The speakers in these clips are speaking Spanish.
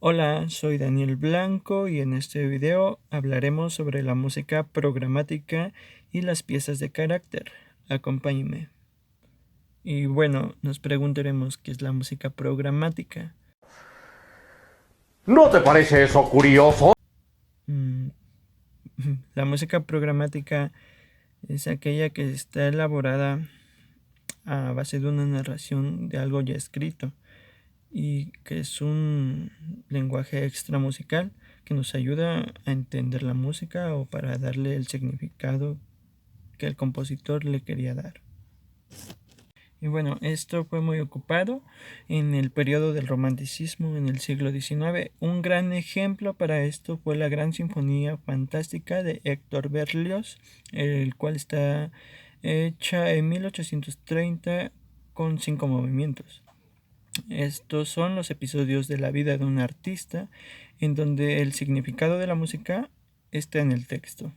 Hola, soy Daniel Blanco y en este video hablaremos sobre la música programática y las piezas de carácter. Acompáñenme. Y bueno, nos preguntaremos qué es la música programática. ¿No te parece eso curioso? Mm, La música programática es aquella que está elaborada a base de una narración de algo ya escrito y que es un lenguaje extra musical que nos ayuda a entender la música o para darle el significado que el compositor le quería dar. Y bueno, esto fue muy ocupado en el periodo del romanticismo en el siglo XIX. Un gran ejemplo para esto fue la Gran Sinfonía Fantástica de Héctor Berlioz, el cual está hecha en 1830 con 5 movimientos. Estos son los episodios de la vida de un artista en donde el significado de la música está en el texto.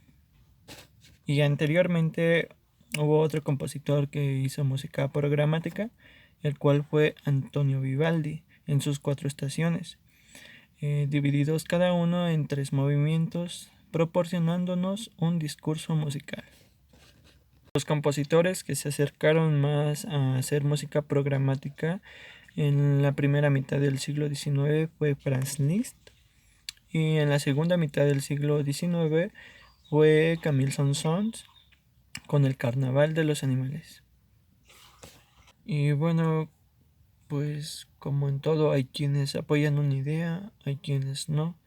Y anteriormente hubo otro compositor que hizo música programática, el cual fue Antonio Vivaldi, en sus 4 estaciones, divididos cada uno en 3 movimientos, proporcionándonos un discurso musical. Los compositores que se acercaron más a hacer música programática en la primera mitad del siglo XIX fue Franz Liszt y en la segunda mitad del siglo XIX fue Camille Saint-Saëns con el Carnaval de los Animales. Y bueno, pues como en todo hay quienes apoyan una idea, hay quienes no.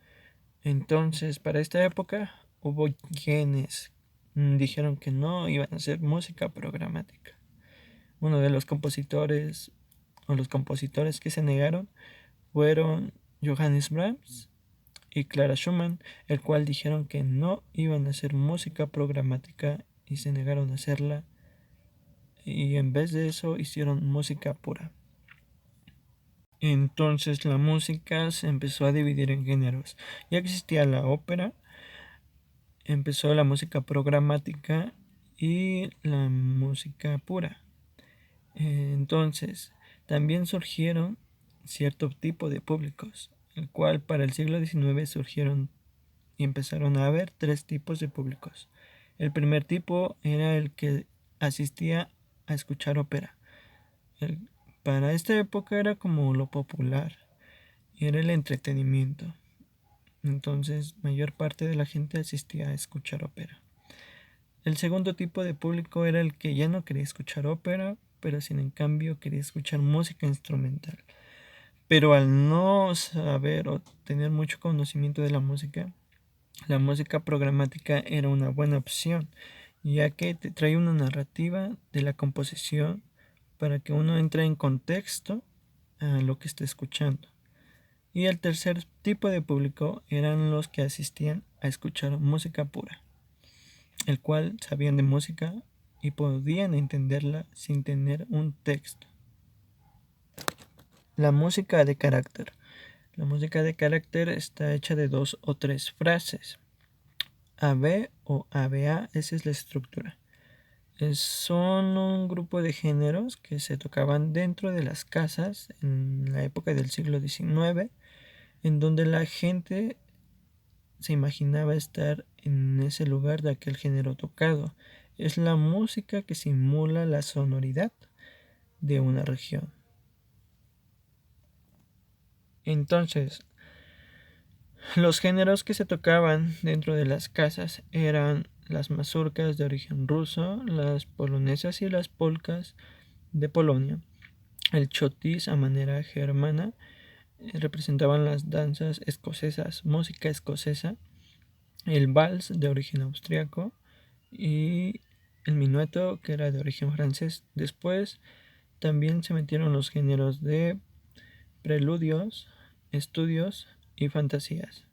Entonces, para esta época hubo quienes dijeron que no iban a hacer música programática. Uno de los compositores o los compositores que se negaron fueron Johannes Brahms y Clara Schumann, el cual dijeron que no iban a hacer música programática y se negaron a hacerla, y en vez de eso hicieron música pura. Entonces la música se empezó a dividir en géneros. Ya existía la ópera, empezó la música programática y la música pura. Entonces también surgieron cierto tipo de públicos, el cual para el siglo XIX surgieron y empezaron a haber 3 tipos de públicos. El primer tipo era el que asistía a escuchar ópera. Para esta época era como lo popular, era el entretenimiento. Entonces, mayor parte de la gente asistía a escuchar ópera. El segundo tipo de público era el que ya no quería escuchar ópera, pero sin en cambio quería escuchar música instrumental. Pero al no saber o tener mucho conocimiento de la música programática era una buena opción, ya que te trae una narrativa de la composición para que uno entre en contexto a lo que está escuchando. Y el tercer tipo de público eran los que asistían a escuchar música pura, el cual sabían de música y podían entenderla sin tener un texto. La música de carácter. La música de carácter está hecha de 2 o 3 frases. AB o ABA, esa es la estructura. Son un grupo de géneros que se tocaban dentro de las casas en la época del siglo XIX, en donde la gente se imaginaba estar en ese lugar de aquel género tocado. Es la música que simula la sonoridad de una región. Entonces, los géneros que se tocaban dentro de las casas eran las mazurcas de origen ruso, las polonesas y las polcas de Polonia. El chotis a manera germana representaban las danzas escocesas, música escocesa, el vals de origen austriaco y el minueto que era de origen francés. Después también se metieron los géneros de preludios, estudios y fantasías.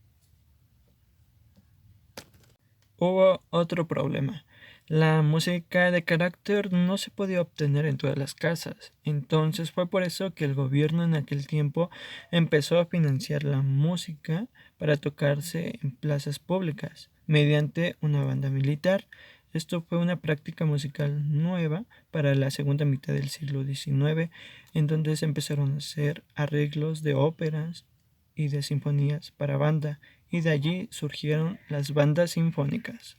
Hubo otro problema. La música de carácter no se podía obtener en todas las casas. Entonces fue por eso que el gobierno en aquel tiempo empezó a financiar la música para tocarse en plazas públicas mediante una banda militar. Esto fue una práctica musical nueva para la segunda mitad del siglo XIX, en donde se empezaron a hacer arreglos de óperas y de sinfonías para banda, y de allí surgieron las bandas sinfónicas.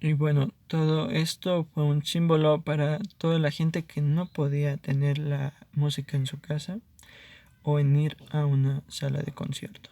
Y bueno, todo esto fue un símbolo para toda la gente que no podía tener la música en su casa o en ir a una sala de concierto.